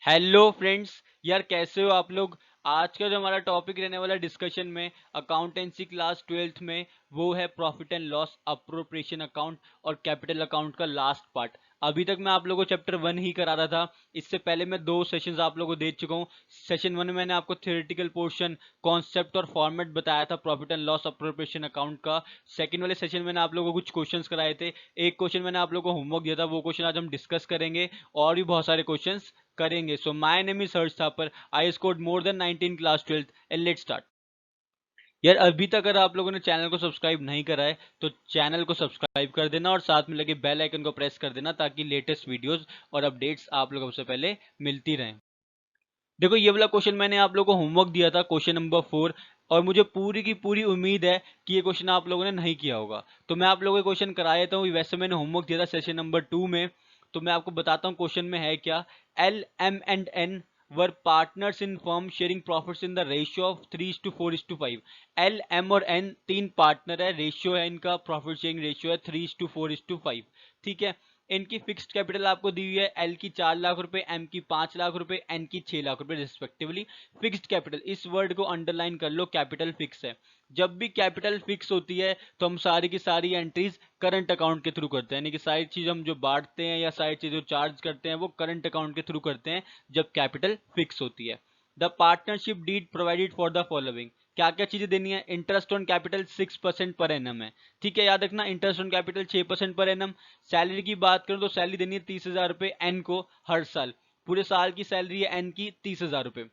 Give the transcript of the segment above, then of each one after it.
Hello friends. यार कैसे हो आप लोग। आज का जो हमारा टॉपिक रहने वाला डिस्कशन में अकाउंटेंसी क्लास 12th में वो है profit and loss appropriation account और कैपिटल अकाउंट का लास्ट पार्ट। अभी तक मैं आप लोगों को चैप्टर 1 ही करा रहा था। इससे पहले मैं 2 सेशंस आप लोगों को दे चुका हूँ। सेशन 1 में मैंने आपको थ्योरेटिकल पोर्शन, कॉन्सेप्ट और फॉर्मेट बताया था profit and loss appropriation account का। सेकंड वाले सेशन में मैंने आप लोगों को कुछ क्वेश्चंस कराए थे। एक क्वेश्चन मैंने आप लोगों को होमवर्क दिया था, वो क्वेश्चन आज हम डिस्कस करेंगे और भी बहुत सारे क्वेश्चंस करेंगे। So my name is Harsh Thapar. I scored more than 19 class 12th and let's start. यार अभी तक अगर आप लोगों ने चैनल को सब्सक्राइब नहीं करा है तो चैनल को सब्सक्राइब कर देना और साथ में लगे बेल आइकन को प्रेस कर देना ताकि लेटेस्ट वीडियोस और अपडेट्स आप लोगों को सबसे पहले मिलती रहें। देखो ये वाला क्वेश्चन मैंने आप लोगों को होमवर्क दिया था, क्वेश्चन नंबर 4। और मुझे पूरी की पूरी उम्मीद है कि ये क्वेश्चन आप लोगों ने नहीं किया होगा, तो मैं आप लोगों को क्वेश्चन करा देता हूँ। वैसे मैंने होमवर्क दिया था सेशन नंबर 2 में, तो मैं आपको बताता हूँ क्वेश्चन में है क्या। L M and N were partners in firm sharing profits in the ratio of 3:4:5। L M और एन तीन पार्टनर है, रेशियो है इनका, प्रॉफिट शेयरिंग रेशियो है 3:4:5। ठीक है। इनकी फिक्स्ड कैपिटल आपको दी हुई है, एल की 4 लाख रुपए, एम की 5 लाख रुपए, एन की 6 लाख रुपए रिस्पेक्टिवली। फिक्स्ड कैपिटल, इस वर्ड को अंडरलाइन कर लो, कैपिटल फिक्स है। जब भी कैपिटल फिक्स होती है तो हम सारी की सारी एंट्रीज करंट अकाउंट के थ्रू करते हैं, यानी कि सारी चीज हम जो बांटते हैं या सारी चीज जो चार्ज करते हैं वो करंट अकाउंट के थ्रू करते हैं जब कैपिटल फिक्स होती है। The partnership deed provided for the following. क्या क्या चीजें देनी है। Interest on capital 6% per annum है। ठीक है, याद रखना, interest on capital 6% per annum. Salary की बात करूं तो सैलरी देनी है 30,000 रुपए एन को हर साल। पूरे साल की सैलरी है एन की 30,000 रुपए।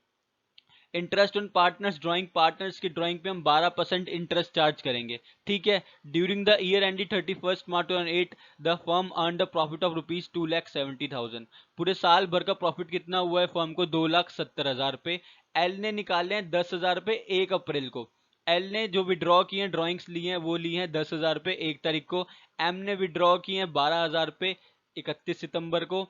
Interest on partners drawing, partners की ड्राइंग पे हम 12% इंटरेस्ट चार्ज करेंगे। ठीक है। During the year Andy 31 March 2008 the firm earn the profit of ₹2,70,000। पूरे साल भर का प्रॉफिट कितना हुआ है फर्म को, 2,70,000 रुपए। एल ने निकाले हैं 10,000 रुपए 1 अप्रैल को। एल ने जो विड्रॉ किए हैं, ड्राइंग्स ली हैं, वो ली हैं 10,000 रुपए 1 तारीख को। एम ने विड्रॉ किए हैं 12,000 रुपए 31 सितंबर को।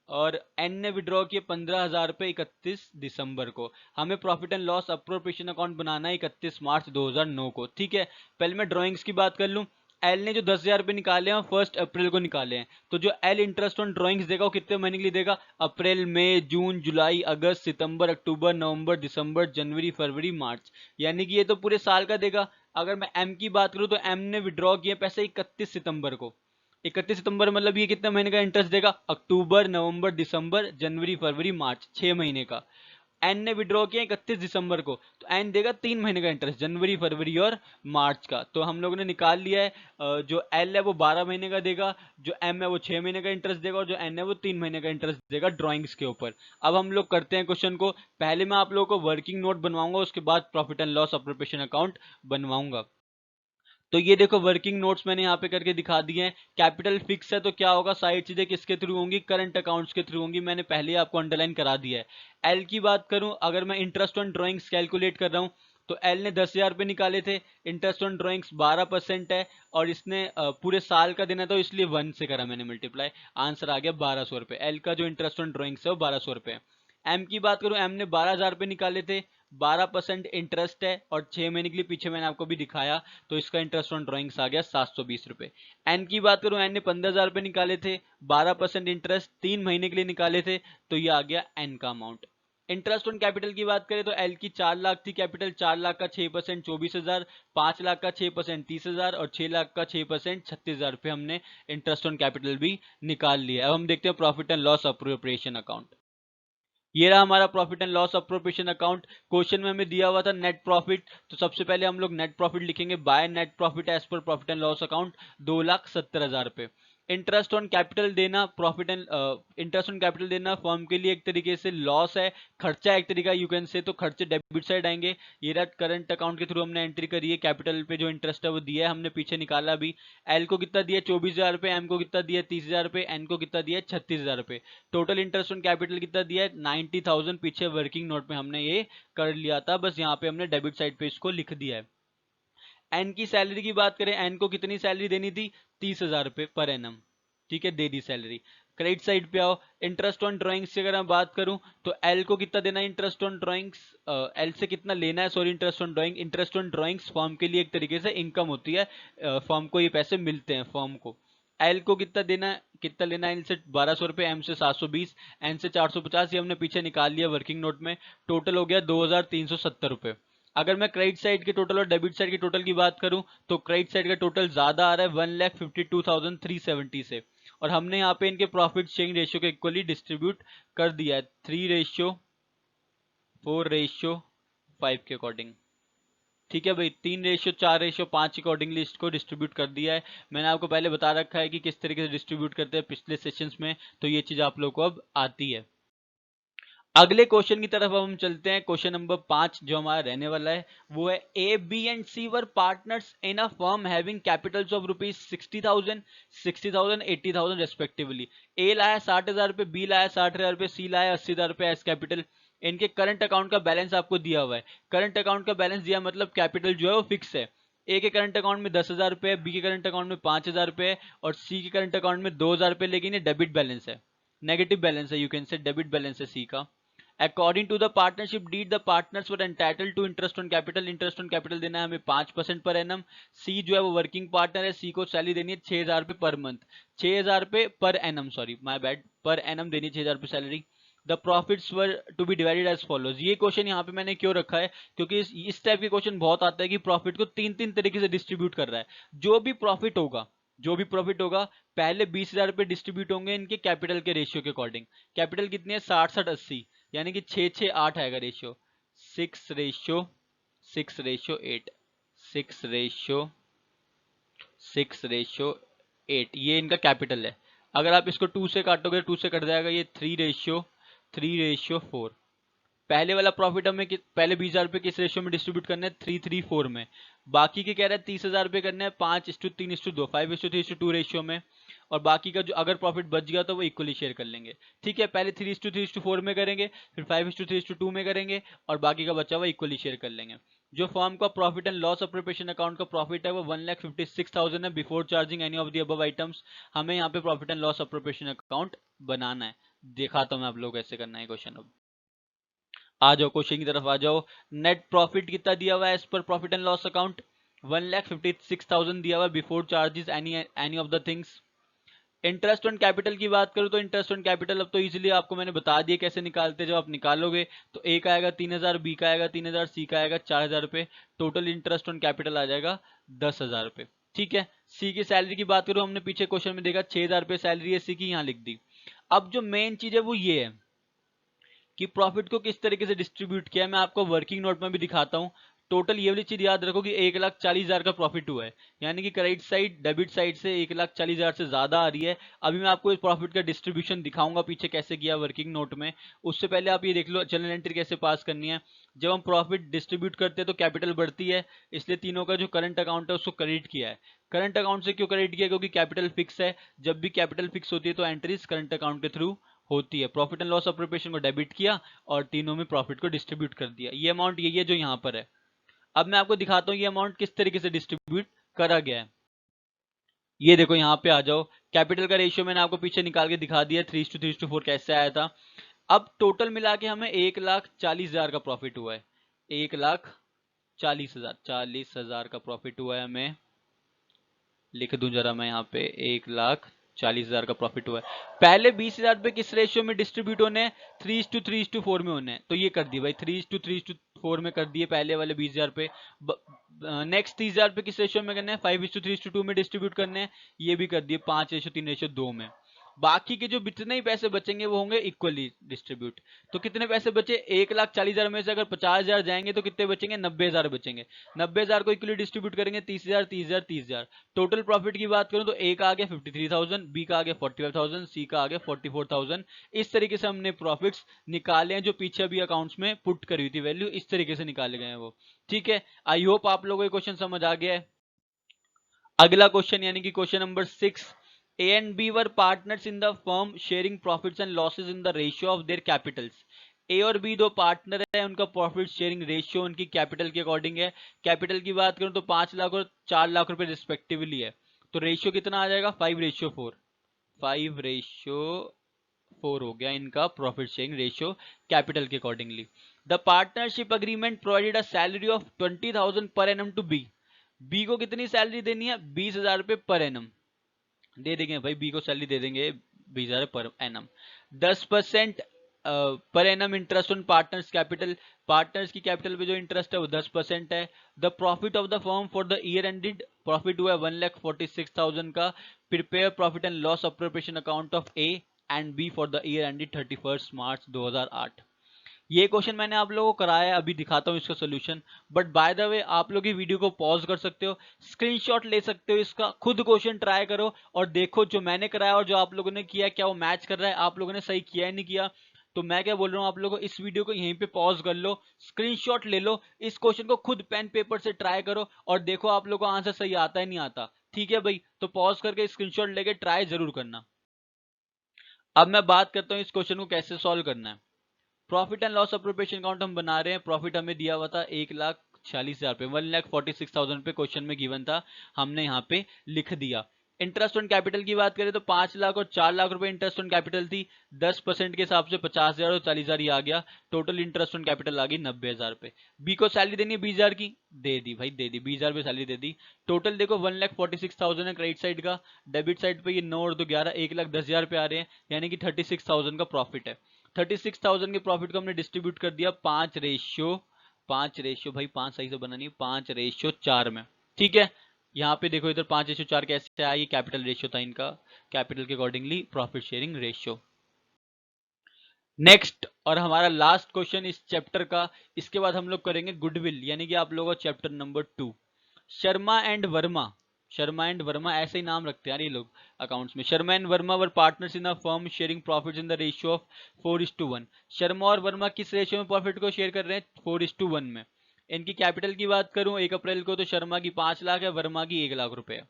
और एन ने विड्रॉ किए 15,000 रुपए 31 दिसंबर को। हमें profit and loss appropriation account बनाना है 31 मार्च 2009 को। ठीक है। पहले मैं ड्राइंग्स की बात कर लूं। एल ने जो 10,000 रुपए निकाले हैं 1 अप्रैल को निकाले हैं, तो जो एल इंटरेस्ट ऑन ड्राइंग्स देगा वो कितने महीने के लिए देगा। अप्रैल, मई, जून, जुलाई, अगस्त, सितंबर, अक्टूबर, नवंबर, दिसंबर, जनवरी, फरवरी, मार्च। यानी कि ये तो पूरे साल का देगा। अगर मैं एम की बात करूं तो एम ने विड्रॉ किए पैसे 31 सितंबर को। 31 सितंबर मतलब ये कितने महीने का इंटरेस्ट देगा, अक्टूबर, नवंबर, दिसंबर, जनवरी, फरवरी, मार्च, 6 महीने का। एन ने विड्रॉ किया 31 दिसंबर को, तो एन देगा 3 महीने का इंटरेस्ट, जनवरी, फरवरी और मार्च का। तो हम लोगों ने निकाल लिया है। जो एल है वो 12 महीने का देगा, जो एम है वो 6 महीने का इंटरेस्ट देगा और जो एन है वो 3 महीने का इंटरेस्ट देगा ड्राइंग्स के ऊपर। अब हम लोग करते हैं क्वेश्चन को। पहले मैं आप लोगों को वर्किंग नोट बनवाऊंगा, उसके बाद profit and loss appropriation account बनवाऊंगा। तो ये देखो वर्किंग नोट्स मैंने यहाँ पे करके दिखा दिए हैं। कैपिटल फिक्स है तो क्या होगा, सारी चीजें किसके थ्रू होंगी, करंट अकाउंट्स के थ्रू होंगी। मैंने पहले ही आपको अंडरलाइन करा दिया है। एल की बात करूं, अगर मैं इंटरेस्ट ऑन ड्राइंग्स कैलकुलेट कर रहा हूं तो एल ने 10,000 रुपए निकाले थे। इंटरेस्ट ऑन ड्राइंग्स 12% है और इसने पूरे साल का देना था, तो इसलिए 1 से करा मैंने मल्टीप्लाई। आंसर आ गया 1,200 रुपए। एल का जो इंटरेस्ट ऑन ड्राइंग्स है वो 1,200 रुपए है। एम की बात करूं, एम ने 12,000 रुपए निकाले थे। 12% इंटरेस्ट है और 6 महीने के लिए, पीछे मैंने आपको भी दिखाया, तो इसका इंटरेस्ट ऑन ड्राइंग्स आ गया 720 रुपए। एन की बात करूं, एन ने 15,000 रुपए निकाले थे, 12% इंटरेस्ट, 3 महीने के लिए निकाले थे, तो ये आ गया एन का अमाउंट। इंटरेस्ट ऑन कैपिटल की बात करें तो एल की 4 लाख थी कैपिटल, 4 लाख का 6% 24,000, 5 लाख का 6% 30,000 और 6 लाख का 6% 36,000 रुपए हमने इंटरेस्ट ऑन कैपिटल भी निकाल लिया। अब हम देखते हैं profit and loss appropriation account. ये रहा हमारा profit and loss appropriation account. Question में हमें दिया हुआ था नेट प्रॉफिट, तो सबसे पहले हम लोग नेट प्रॉफिट लिखेंगे, by net profit as per profit and loss account 2,70,000 रुपए। इंटरेस्ट ऑन कैपिटल देना, profit and interest on capital देना फर्म के लिए एक तरीके से लॉस है, खर्चा एक तरीका यू कैन से, तो खर्चे डेबिट साइड आएंगे। ये रहा करंट अकाउंट के थ्रू हमने एंट्री करी है, कैपिटल पे जो इंटरेस्ट है वो दिया है, हमने पीछे निकाला भी। एल को कितना दिया 24,000 रुपए, एम को कितना दिया 30,000 रुपए, एन को कितना दिया 36,000 रुपए। टोटल इंटरेस्ट ऑन कैपिटल कितना दिया है 90,000। पीछे वर्किंग नोट में हमने ये कर लिया था, बस यहाँ पे हमने डेबिट साइड पे इसको लिख दिया है। एन की सैलरी की बात करें, एन को कितनी सैलरी देनी थी, 30,000 रुपए पर एनम। ठीक है, दे दी सैलरी। क्रेडिट साइड पे आओ, इंटरेस्ट ऑन ड्राइंग्स की अगर मैं बात करूं तो एल को कितना देना है इंटरेस्ट ऑन ड्राइंग्स, एल से कितना लेना है, sorry, interest on drawing. Interest on drawings firm के लिए एक तरीके से इनकम होती है, फर्म को ये पैसे मिलते हैं फर्म को। एल को कितना देना है, कितना लेना है, इनसे 1200 रुपये, एम से 720, एन से 450, ये हमने पीछे निकाल लिया वर्किंग नोट में। टोटल हो गया 2370 रुपये। अगर मैं क्रेडिट साइड के टोटल और डेबिट साइड के टोटल की बात करूं तो क्रेडिट साइड का टोटल ज्यादा आ रहा है 1,52,370 से, और हमने यहाँ पे इनके प्रॉफिट शेयरिंग रेशियो को इक्वली डिस्ट्रीब्यूट कर दिया है 3:4:5 के अकॉर्डिंग। ठीक है भाई, 3:4:5 के अकॉर्डिंगली इसको डिस्ट्रीब्यूट कर दिया है। मैंने आपको पहले बता रखा है कि किस तरीके से डिस्ट्रीब्यूट करते हैं पिछले सेशंस में, तो ये चीज आप लोग को अब आती है। अगले क्वेश्चन की तरफ अब हम चलते हैं। क्वेश्चन नंबर 5 जो हमारा रहने वाला है वो है A B and C were partners in a firm having capitals of rupees 60,000, 60,000, 80,000 respectively. A लाया 60,000 रुपए, बी लाया 60,000 रुपए, सी लाया 80,000 रुपए एज कैपिटल। इनके करंट अकाउंट का बैलेंस आपको दिया हुआ है। करंट अकाउंट का बैलेंस दिया मतलब कैपिटल जो है वो फिक्स है। ए के करंट अकाउंट में 10,000 रुपए है, बी के करंट अकाउंट में 5,000 रुपए है, और सी के करंट अकाउंट में 2,000 रुपए, लेकिन ये डेबिट बैलेंस है, नेगेटिव बैलेंस है, you can say debit balance है सी का। According to the partnership deed, the partners were entitled to interest on capital. Interest on capital देना है हमें 5% पर एनम। सी जो है वो वर्किंग पार्टनर है, सी को सैलरी देनी है 6,000 रुपए पर मंथ, 6,000 रुपए per annum, sorry my bad, per annum देनी है 6,000 रुपए salary. The profits were to be divided as follows. ये क्वेश्चन यहाँ पे मैंने क्यों रखा है, क्योंकि इस टाइप के क्वेश्चन बहुत आता है कि प्रॉफिट को तीन तीन तरीके से डिस्ट्रीब्यूट कर रहा है। जो भी प्रॉफिट होगा, जो भी प्रॉफिट होगा, पहले 20,000 रुपए डिस्ट्रीब्यूट होंगे इनके कैपिटल के रेशियो के अकॉर्डिंग। कैपिटल कितनी है, 60-60-80, यानी कि 6-6-8 आएगा रेशियो, 6:6:8, 6:6:8, ये इनका कैपिटल है। अगर आप इसको 2 से काटोगे 2 से कट जाएगा, ये 3:4। पहले वाला प्रॉफिट हमें पहले 20,000 रुपए किस रेशियो में डिस्ट्रीब्यूट करना है, 3:3:4 में। बाकी के कह रहे हैं 30,000 रुपए करने हैं 5:3:2, 5:3:2 रेशियो में। और बाकी का जो अगर प्रॉफिट बच गया तो वो इक्वली शेयर कर लेंगे। ठीक है, पहले 3:3:4 में करेंगे, फिर 5:3:2 में करेंगे, और बाकी का बचा हुआ इक्वली शेयर कर लेंगे। जो फर्म का profit and loss appropriation account का प्रॉफिट है वो 1,56,000 है before charging any of the above items. हमें यहाँ पे profit and loss appropriation account बनाना है। दिखाता हूँ मैं आप लोग कैसे करना है क्वेश्चन। अब आ जाओ क्वेश्चन की तरफ आ जाओ। नेट प्रॉफिट कितना दिया हुआ है as per profit and loss account, 1,56,000 दिया हुआ है before charges any of the things. Interest on capital की बात करूं तो इंटरेस्ट ऑन कैपिटल अब तो इजीली आपको मैंने बता दिया कैसे निकालते हैं। जब आप निकालोगे तो ए का आएगा 3,000, बी का आएगा 3,000, सी का आएगा 4,000 रुपए, टोटल इंटरेस्ट ऑन कैपिटल आ जाएगा 10,000 रुपए। ठीक है, सी की सैलरी की बात करूं, हमने पीछे क्वेश्चन में देखा 6,000 रुपए सैलरी है सी की, यहाँ लिख दी। अब जो मेन चीज है वो ये है कि प्रॉफिट को किस तरीके से डिस्ट्रीब्यूट किया है। मैं आपको वर्किंग नोट में भी दिखाता हूं। टोटल ये वाली चीज याद रखो कि 1,40,000 का प्रॉफिट हुआ है, यानी कि क्रेडिट साइड डेबिट साइड से 1,40,000 से ज्यादा आ रही है। अभी मैं आपको इस प्रॉफिट का डिस्ट्रीब्यूशन दिखाऊंगा पीछे कैसे किया वर्किंग नोट में। उससे पहले आप ये देख लो जनरल एंट्री कैसे पास करनी है। जब हम प्रॉफिट डिस्ट्रीब्यूट करते हैं तो कैपिटल बढ़ती है, इसलिए तीनों का जो करंट अकाउंट है उसको क्रेडिट किया है। करंट अकाउंट से क्यों क्रेडिट किया, क्योंकि कैपिटल फिक्स है। जब भी कैपिटल फिक्स होती है तो एंट्रीज करंट अकाउंट के थ्रू होती है। प्रॉफिट एंड लॉस अप्रोप्रिएशन को डेबिट किया और तीनों में प्रॉफिट को डिस्ट्रीब्यूट कर दिया। ये अमाउंट यही है जो यहाँ पर है। अब मैं आपको दिखाता हूँ ये अमाउंट किस तरीके से डिस्ट्रीब्यूट करा गया है। ये देखो यहाँ पे आ जाओ, कैपिटल का रेशियो मैंने आपको पीछे निकाल के दिखा दिया 3:3:4 कैसे आया था। अब टोटल मिला के हमें 1,40,000 का प्रॉफिट हुआ है, 1,40,000 का प्रॉफिट हुआ है हमें। लिख दूं जरा मैं यहाँ पे, 1,40,000 का प्रॉफिट हुआ है। पहले 20,000 रुपए किस रेशियो में डिस्ट्रीब्यूट होने हैं, 3:3:4 में होने हैं, तो ये कर दिए भाई 3:3:4 में कर दिए पहले वाले 20,000 रुपए। नेक्स्ट 30,000 रुपए किस रेशियो में करने हैं, 5:3:2 में डिस्ट्रीब्यूट करने हैं, ये भी कर दिए 5:3:2 में। बाकी के जो जितने ही पैसे बचेंगे वो होंगे इक्वली डिस्ट्रीब्यूट। तो कितने पैसे बचे, 1,40,000 में से अगर 50,000 जाएंगे तो कितने बचेंगे, 90,000 बचेंगे। 90,000 को इक्वली डिस्ट्रीब्यूट करेंगे 30,000, 30,000, 30,000। टोटल प्रॉफिट की बात करूं तो ए का आ गया 53,000, बी का आ गया 45,000, सी का आ गया 44,000। इस तरीके से हमने प्रॉफिट्स निकाले हैं जो पीछे अभी अकाउंट्स में पुट करी हुई थी वैल्यू, इस तरीके से निकाले गए हैं वो। ठीक है, आई होप आप लोगों को क्वेश्चन समझ आ गया है। अगला क्वेश्चन यानी कि question number 6, A and B were partners in the firm sharing profits and losses in the ratio of their capitals. ए और बी दो पार्टनर है, उनका प्रॉफिट शेयरिंग रेशियो उनकी कैपिटल के अकॉर्डिंग है। कैपिटल की बात करूं तो 5 लाख और 4 लाख रुपए रिस्पेक्टिवली है। तो रेशियो कितना आ जाएगा, 5:4, 5:4 हो गया इनका प्रॉफिट शेयरिंग रेशियो कैपिटल के accordingly. The partnership agreement provided a salary of 20,000 per annum to be. B को कितनी सैलरी देनी है, 20,000 रुपए पर एनम। दे देंगे भाई, बी को सैलरी दे देंगे 20,000 पर annum. 10% per annum interest on partners capital, partners की कैपिटल पे जो इंटरेस्ट है वो 10% है। The profit of the firm for the year ended, profit हुआ है 1,46,000 का। Prepare profit and loss appropriation account of A and B for the year ended 31 March 2008। ये क्वेश्चन मैंने आप लोगों को कराया है, अभी दिखाता हूँ इसका solution. But by the way आप लोग ये वीडियो को पॉज कर सकते हो, स्क्रीनशॉट ले सकते हो, इसका खुद क्वेश्चन ट्राई करो और देखो जो मैंने कराया और जो आप लोगों ने किया क्या वो मैच कर रहा है, आप लोगों ने सही किया है नहीं किया। तो मैं क्या बोल रहा हूँ आप लोगों को, इस वीडियो को यहीं पे पॉज कर लो, स्क्रीनशॉट ले लो, इस क्वेश्चन को खुद पेन पेपर से ट्राई करो और देखो आप लोगों को आंसर सही आता है नहीं आता। ठीक है भाई, तो पॉज करके स्क्रीनशॉट लेके ट्राई जरूर करना। अब मैं बात करता हूँ इस क्वेश्चन को कैसे सॉल्व करना है। Profit and loss appropriation account हम बना रहे हैं। प्रॉफिट हमें दिया हुआ था 1,46,000 पे, 1,46,000 पे क्वेश्चन में गिवन था, हमने यहाँ पे लिख दिया। इंटरेस्ट ऑन कैपिटल की बात करें तो 5 लाख और 4 लाख रुपए इंटरेस्ट ऑन कैपिटल थी। 10% के हिसाब से 50,000 और 40,000 ही आ गया। टोटल इंटरेस्ट ऑन कैपिटल आ गई 90,000 पे। बी को सैलरी देनी है 20,000 की, दे दी भाई, दे दी 20,000 पे सैलरी दे दी। टोटल देखो 1,46,000 है क्रेडिट साइड का, डेबिट साइड पे ये 9 और 2 11, 1,10,000 पे आ रहे हैं, यानी कि 36,000 का प्रॉफिट है। 36,000 के प्रॉफिट को हमने डिस्ट्रीब्यूट कर दिया 5 रेशियो भाई, 5 सही से बना नहीं, 5/4 में। ठीक है, यहाँ पे देखो इधर 5/4 कैसे आया, ये कैपिटल रेशियो था इनका, कैपिटल के accordingly profit sharing ratio. Next और हमारा लास्ट क्वेश्चन इस चैप्टर का, इसके बाद हम लोग करेंगे गुडविल, यानी कि आप लोगों का chapter number 2। Sharma and Verma, Sharma and Verma ऐसे ही नाम रखते हैं यार ये लोग अकाउंट्स में। Sharma and Verma were partners in a firm sharing profits in the ratio of 4:1। Sharma और वर्मा किस रेशियो में प्रॉफिट को शेयर कर रहे हैं, 4:1 में। इनकी कैपिटल की बात करूं 1 अप्रैल को, तो शर्मा की 5 लाख है, वर्मा की 1 लाख रुपए है।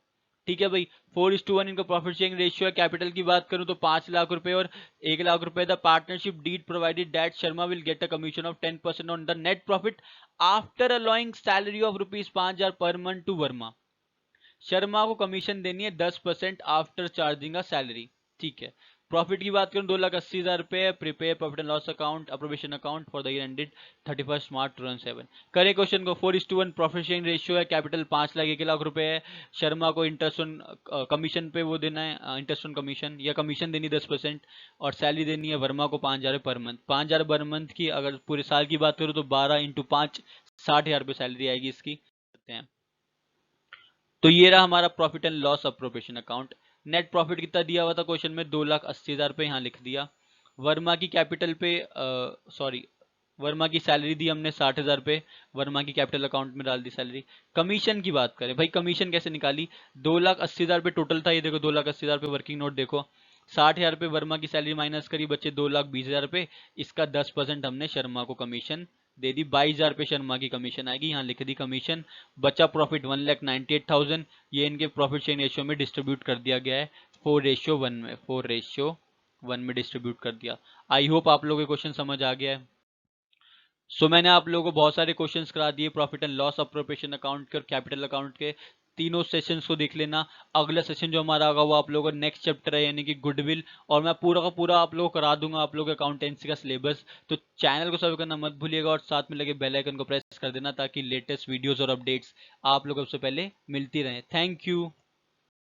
ठीक है भाई, 4:1 इनका प्रॉफिट शेयरिंग रेशियो है। कैपिटल की बात करूं तो 5 लाख रुपए और 1 लाख रुपए। The partnership deed provided that Sharma will get a commission of 10% on the net profit after allowing salary of ₹5,000 per month to Verma. Sharma को कमीशन देनी है 10% आफ्टर चार्जिंग अ सैलरी। ठीक है, प्रॉफिट की बात करूं 2,80,000 रुपए। Prepare profit and loss account appropriation account for the year ended 31 March 2007। करें क्वेश्चन को, 4:1 प्रॉफिट शेयरिंग रेशियो है, कैपिटल 5 लाख 1 लाख रुपए है। शर्मा को इंटरेस्ट ऑन कमीशन पे वो देना है, इंटरेस्ट ऑन कमीशन या कमीशन देनी 10%, और सैलरी देनी है वर्मा को 5,000 पर मंथ। 5,000 पर मंथ की अगर पूरे साल की बात करूं तो 12 × 5 60,000 रुपये सैलरी आएगी इसकी। करते हैं, तो ये रहा हमारा profit and loss appropriation account. Net profit कितना दिया हुआ था क्वेश्चन में, 2,80,000 पे, यहाँ लिख दिया। वर्मा की कैपिटल पे सॉरी, वर्मा की सैलरी दी हमने 60,000 पे, वर्मा की कैपिटल अकाउंट में डाल दी सैलरी। कमीशन की बात करें भाई, कमीशन कैसे निकाली, 2,80,000 पे टोटल था, ये देखो 2,80,000 पे वर्किंग नोट देखो, 60,000 पे वर्मा की सैलरी माइनस करी, बच्चे 2,20,000 पे, इसका 10% हमने शर्मा को कमीशन दे दी। 22,000 पे शर्मा की कमीशन आएगी, यहाँ लिख दी कमीशन। बचा प्रॉफिट 1,98,000, ये इनके प्रॉफिट शेयरिंग रेशियो में डिस्ट्रीब्यूट कर दिया गया है 4:1 में, 4:1 में डिस्ट्रीब्यूट कर दिया। आई होप आप लोगों को क्वेश्चन समझ आ गया है। मैंने आप लोगों को बहुत सारे क्वेश्चंस करा दिए profit and loss appropriation account के और कैपिटल अकाउंट के। तीनों सेशंस को देख लेना। अगला सेशन जो हमारा होगा वो आप लोगों का नेक्स्ट चैप्टर है, यानी कि गुडविल, और मैं पूरा का पूरा आप लोगों को करा दूंगा आप लोगों के अकाउंटेंसी का सिलेबस। तो चैनल को सब्सक्राइब करना मत भूलिएगा और साथ में लगे बेल आइकन को प्रेस कर देना, ताकि लेटेस्ट वीडियोस और अपडेट्स आप लोगों को सबसे पहले मिलती रहे। Thank you.